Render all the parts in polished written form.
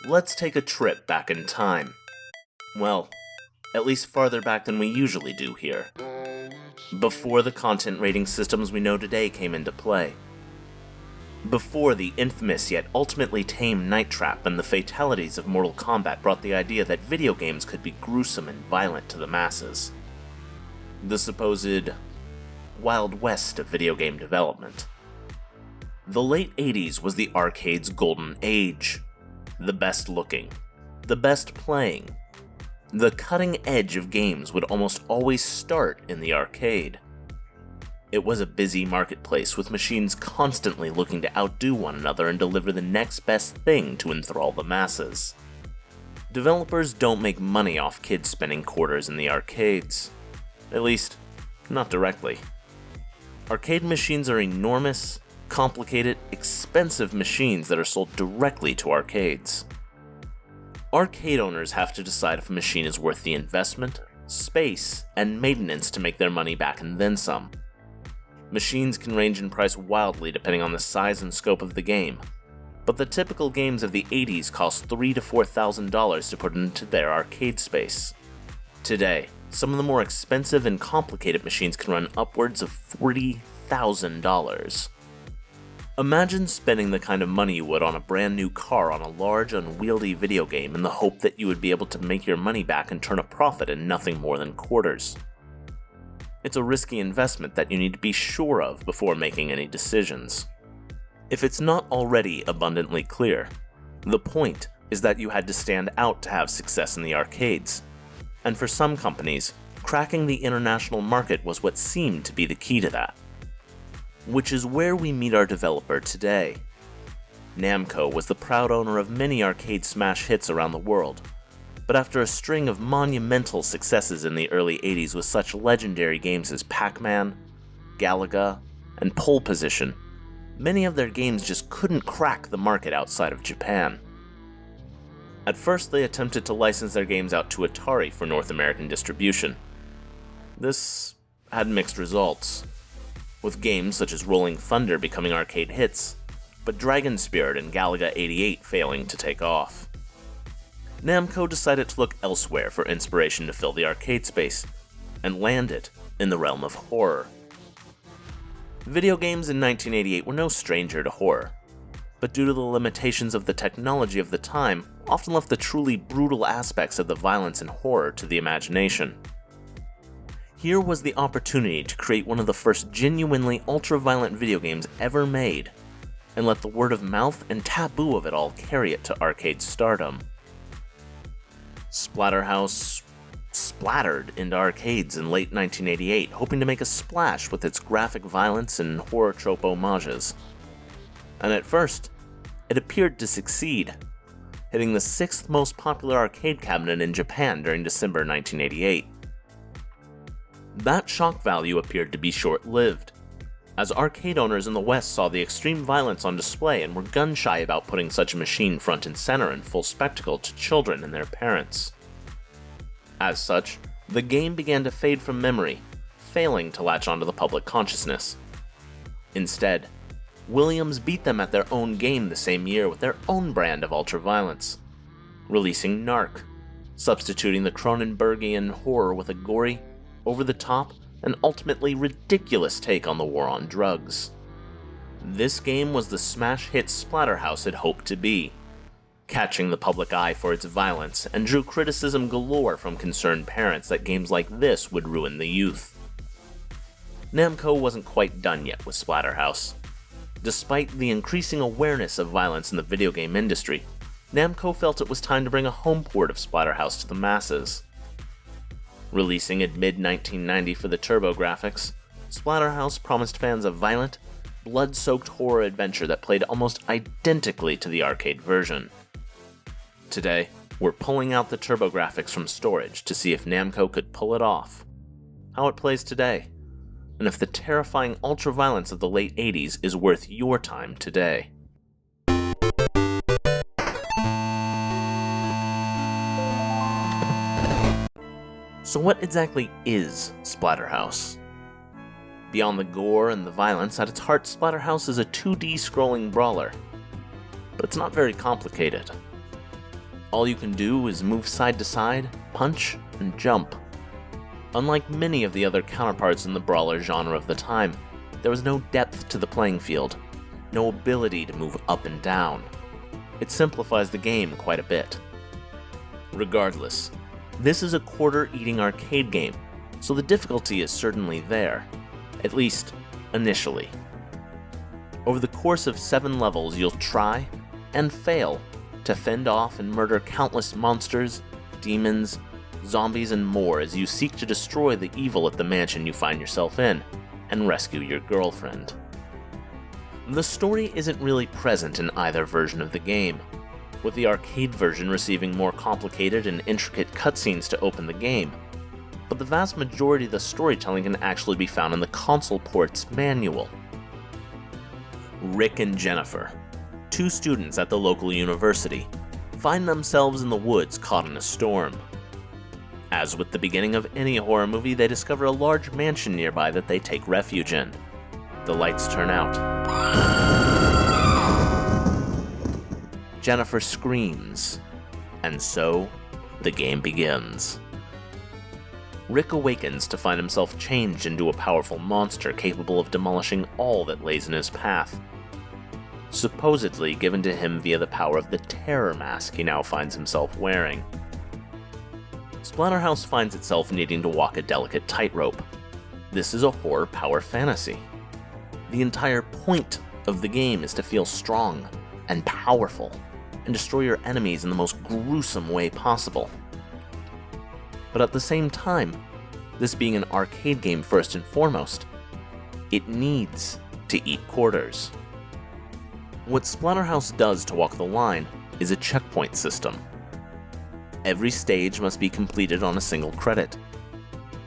Let's take a trip back in time. Well, at least farther back than we usually do here. Before the content rating systems we know today came into play. Before the infamous yet ultimately tame Night Trap and the fatalities of Mortal Kombat brought the idea that video games could be gruesome and violent to the masses. The supposed Wild West of video game development. The late 80s was the arcade's golden age. The best looking, the best playing. The cutting edge of games would almost always start in the arcade. It was a busy marketplace with machines constantly looking to outdo one another and deliver the next best thing to enthrall the masses. Developers don't make money off kids spending quarters in the arcades. At least, not directly. Arcade machines are enormous, complicated, expensive machines that are sold directly to arcades. Arcade owners have to decide if a machine is worth the investment, space, and maintenance to make their money back and then some. Machines can range in price wildly depending on the size and scope of the game, but the typical games of the 80s cost $3,000 to $4,000 to put into their arcade space. Today, some of the more expensive and complicated machines can run upwards of $40,000. Imagine spending the kind of money you would on a brand new car on a large, unwieldy video game in the hope that you would be able to make your money back and turn a profit in nothing more than quarters. It's a risky investment that you need to be sure of before making any decisions. If it's not already abundantly clear, the point is that you had to stand out to have success in the arcades. And for some companies, cracking the international market was what seemed to be the key to that. Which is where we meet our developer today. Namco was the proud owner of many arcade smash hits around the world, but after a string of monumental successes in the early 80s with such legendary games as Pac-Man, Galaga, and Pole Position, many of their games just couldn't crack the market outside of Japan. At first, they attempted to license their games out to Atari for North American distribution. This had mixed results, with games such as Rolling Thunder becoming arcade hits, but Dragon Spirit and Galaga 88 failing to take off. Namco decided to look elsewhere for inspiration to fill the arcade space, and landed in the realm of horror. Video games in 1988 were no stranger to horror, but due to the limitations of the technology of the time, often left the truly brutal aspects of the violence and horror to the imagination. Here was the opportunity to create one of the first genuinely ultra-violent video games ever made, and let the word of mouth and taboo of it all carry it to arcade stardom. Splatterhouse splattered into arcades in late 1988, hoping to make a splash with its graphic violence and horror trope homages. And at first, it appeared to succeed, hitting the 6th most popular arcade cabinet in Japan during December 1988. That shock value appeared to be short-lived, as arcade owners in the West saw the extreme violence on display and were gun-shy about putting such a machine front and center in full spectacle to children and their parents. As such, the game began to fade from memory, failing to latch onto the public consciousness. Instead, Williams beat them at their own game the same year with their own brand of ultraviolence, releasing Narc, substituting the Cronenbergian horror with a gory, over-the-top, and ultimately ridiculous take on the war on drugs. This game was the smash hit Splatterhouse had hoped to be, catching the public eye for its violence, and drew criticism galore from concerned parents that games like this would ruin the youth. Namco wasn't quite done yet with Splatterhouse. Despite the increasing awareness of violence in the video game industry, Namco felt it was time to bring a home port of Splatterhouse to the masses. Releasing in mid-1990 for the Turbografx, Splatterhouse promised fans a violent, blood-soaked horror adventure that played almost identically to the arcade version. Today, we're pulling out the Turbografx from storage to see if Namco could pull it off, how it plays today, and if the terrifying ultraviolence of the late 80s is worth your time today. So what exactly is Splatterhouse? Beyond the gore and the violence, at its heart, Splatterhouse is a 2D scrolling brawler. But it's not very complicated. All you can do is move side to side, punch, and jump. Unlike many of the other counterparts in the brawler genre of the time, there was no depth to the playing field, no ability to move up and down. It simplifies the game quite a bit. Regardless, this is a quarter-eating arcade game, so the difficulty is certainly there, at least initially. Over the course of 7 levels, you'll try, and fail, to fend off and murder countless monsters, demons, zombies, and more as you seek to destroy the evil at the mansion you find yourself in, and rescue your girlfriend. The story isn't really present in either version of the game, with the arcade version receiving more complicated and intricate cutscenes to open the game, but the vast majority of the storytelling can actually be found in the console port's manual. Rick and Jennifer, 2 students at the local university, find themselves in the woods caught in a storm. As with the beginning of any horror movie, they discover a large mansion nearby that they take refuge in. The lights turn out. Jennifer screams, and so the game begins. Rick awakens to find himself changed into a powerful monster capable of demolishing all that lays in his path. Supposedly given to him via the power of the terror mask he now finds himself wearing. Splatterhouse finds itself needing to walk a delicate tightrope. This is a horror power fantasy. The entire point of the game is to feel strong and powerful, and destroy your enemies in the most gruesome way possible. But at the same time, this being an arcade game first and foremost, it needs to eat quarters. What Splatterhouse does to walk the line is a checkpoint system. Every stage must be completed on a single credit.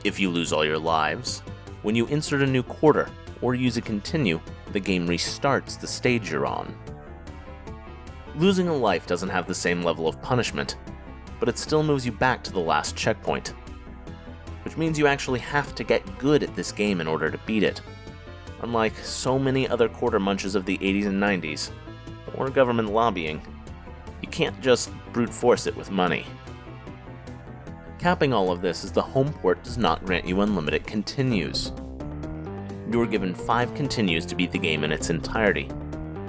If you lose all your lives, when you insert a new quarter or use a continue, the game restarts the stage you're on. Losing a life doesn't have the same level of punishment, but it still moves you back to the last checkpoint, which means you actually have to get good at this game in order to beat it. Unlike so many other quarter munches of the 80s and 90s, or government lobbying, you can't just brute force it with money. Capping all of this is the home port does not grant you unlimited continues. You are given 5 continues to beat the game in its entirety,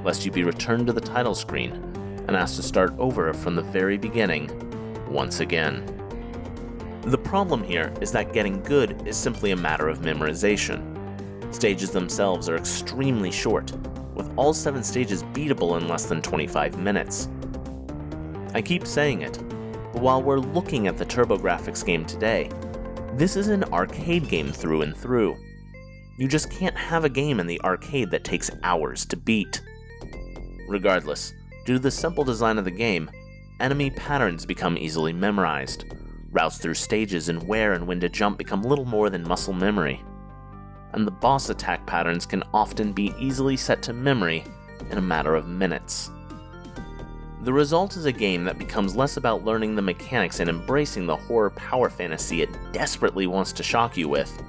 lest you be returned to the title screen and asked to start over from the very beginning once again. The problem here is that getting good is simply a matter of memorization. Stages themselves are extremely short, with all 7 stages beatable in less than 25 minutes. I keep saying it, but while we're looking at the Turbografx game today, this is an arcade game through and through. You just can't have a game in the arcade that takes hours to beat. Regardless, due to the simple design of the game, enemy patterns become easily memorized. Routes through stages and where and when to jump become little more than muscle memory. And the boss attack patterns can often be easily set to memory in a matter of minutes. The result is a game that becomes less about learning the mechanics and embracing the horror power fantasy it desperately wants to shock you with,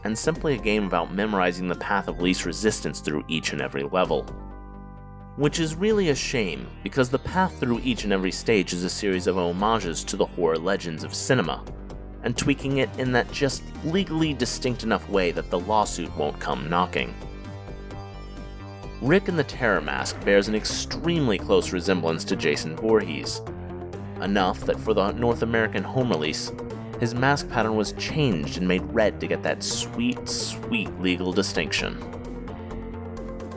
and simply a game about memorizing the path of least resistance through each and every level. Which is really a shame, because the path through each and every stage is a series of homages to the horror legends of cinema, and tweaking it in that just legally distinct enough way that the lawsuit won't come knocking. Rick and the Terror Mask bears an extremely close resemblance to Jason Voorhees, enough that for the North American home release, his mask pattern was changed and made red to get that sweet, sweet legal distinction.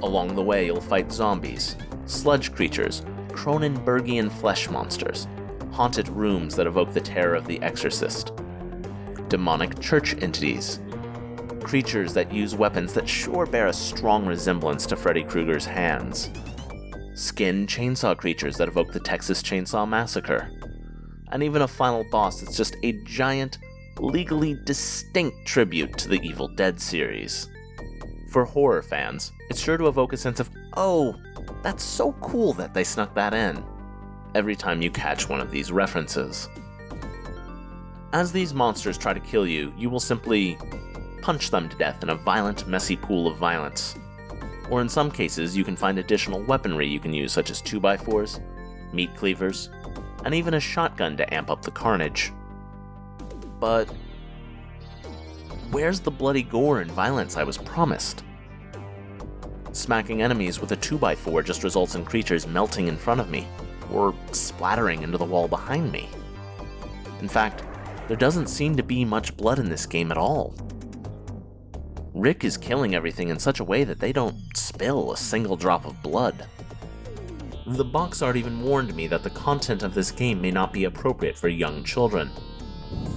Along the way, you'll fight zombies, sludge creatures, Cronenbergian flesh monsters, haunted rooms that evoke the terror of The Exorcist, demonic church entities, creatures that use weapons that sure bear a strong resemblance to Freddy Krueger's hands, skin chainsaw creatures that evoke the Texas Chainsaw Massacre, and even a final boss that's just a giant, legally distinct tribute to the Evil Dead series. For horror fans, it's sure to evoke a sense of, oh, that's so cool that they snuck that in, every time you catch one of these references. As these monsters try to kill you, you will simply punch them to death in a violent, messy pool of violence. Or in some cases, you can find additional weaponry you can use, such as 2x4s, meat cleavers, and even a shotgun to amp up the carnage. But where's the bloody gore and violence I was promised? Smacking enemies with a 2x4 just results in creatures melting in front of me, or splattering into the wall behind me. In fact, there doesn't seem to be much blood in this game at all. Rick is killing everything in such a way that they don't spill a single drop of blood. The box art even warned me that the content of this game may not be appropriate for young children,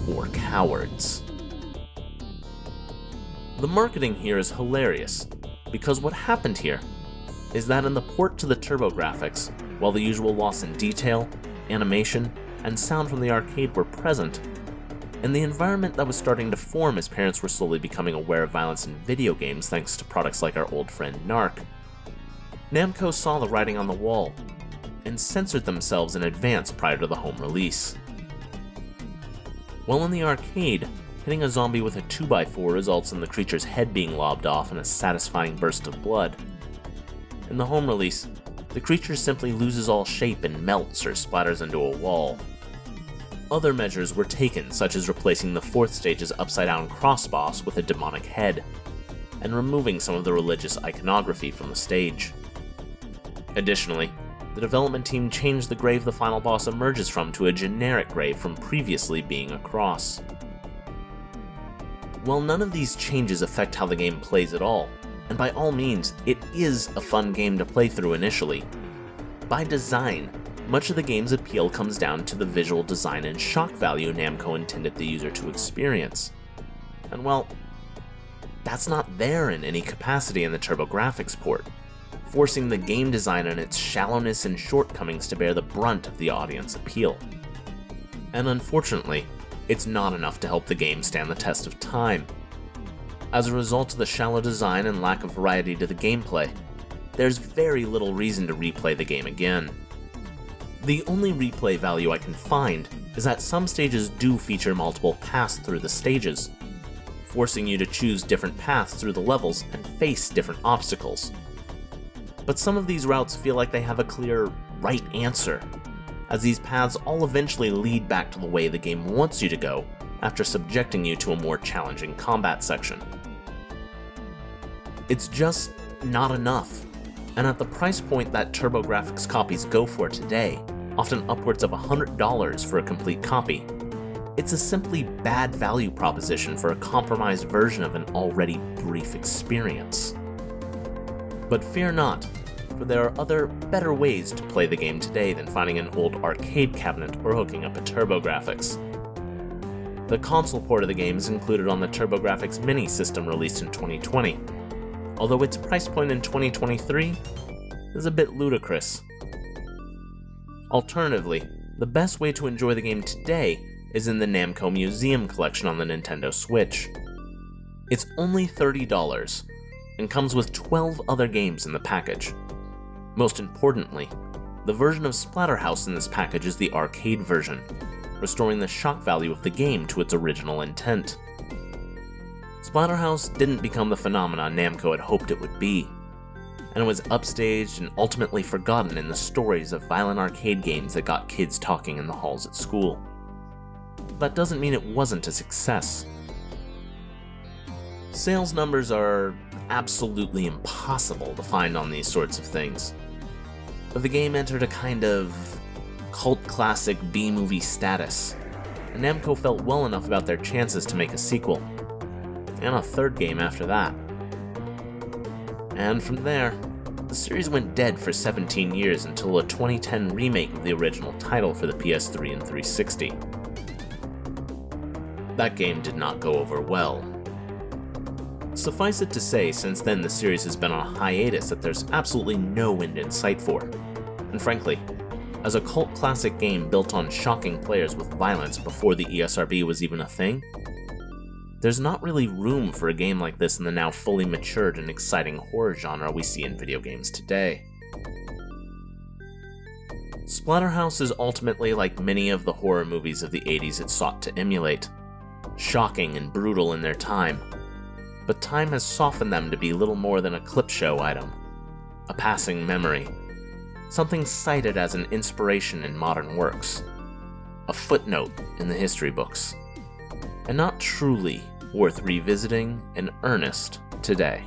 or cowards. The marketing here is hilarious, because what happened here is that in the port to the Turbografx, while the usual loss in detail, animation, and sound from the arcade were present, in the environment that was starting to form as parents were slowly becoming aware of violence in video games thanks to products like our old friend Narc, Namco saw the writing on the wall and censored themselves in advance prior to the home release. While in the arcade, hitting a zombie with a 2x4 results in the creature's head being lobbed off in a satisfying burst of blood, in the home release, the creature simply loses all shape and melts or splatters into a wall. Other measures were taken, such as replacing the 4th stage's upside-down cross-boss with a demonic head, and removing some of the religious iconography from the stage. Additionally, the development team changed the grave the final boss emerges from to a generic grave from previously being a cross. While none of these changes affect how the game plays at all, and by all means, it is a fun game to play through initially, by design, much of the game's appeal comes down to the visual design and shock value Namco intended the user to experience. And well, that's not there in any capacity in the Turbografx port, forcing the game design and its shallowness and shortcomings to bear the brunt of the audience appeal. And unfortunately, it's not enough to help the game stand the test of time. As a result of the shallow design and lack of variety to the gameplay, there's very little reason to replay the game again. The only replay value I can find is that some stages do feature multiple paths through the stages, forcing you to choose different paths through the levels and face different obstacles. But some of these routes feel like they have a clear right answer, as these paths all eventually lead back to the way the game wants you to go after subjecting you to a more challenging combat section. It's just not enough, and at the price point that Turbografx copies go for today, often upwards of $100 for a complete copy, it's a simply bad value proposition for a compromised version of an already brief experience. But fear not, for there are other, better ways to play the game today than finding an old arcade cabinet or hooking up a Turbografx. The console port of the game is included on the Turbografx Mini system released in 2020, although its price point in 2023 is a bit ludicrous. Alternatively, the best way to enjoy the game today is in the Namco Museum collection on the Nintendo Switch. It's only $30, and comes with 12 other games in the package. Most importantly, the version of Splatterhouse in this package is the arcade version, restoring the shock value of the game to its original intent. Splatterhouse didn't become the phenomenon Namco had hoped it would be, and it was upstaged and ultimately forgotten in the stories of violent arcade games that got kids talking in the halls at school. That doesn't mean it wasn't a success. Sales numbers are absolutely impossible to find on these sorts of things, but the game entered a kind of cult classic B-movie status, and Namco felt well enough about their chances to make a sequel, and a third game after that. And from there, the series went dead for 17 years until a 2010 remake of the original title for the PS3 and 360. That game did not go over well. Suffice it to say, since then the series has been on a hiatus that there's absolutely no end in sight for. And frankly, as a cult classic game built on shocking players with violence before the ESRB was even a thing, there's not really room for a game like this in the now fully matured and exciting horror genre we see in video games today. Splatterhouse is ultimately like many of the horror movies of the 80s it sought to emulate, shocking and brutal in their time, but time has softened them to be little more than a clip show item, a passing memory, something cited as an inspiration in modern works, a footnote in the history books, and not truly worth revisiting in earnest today.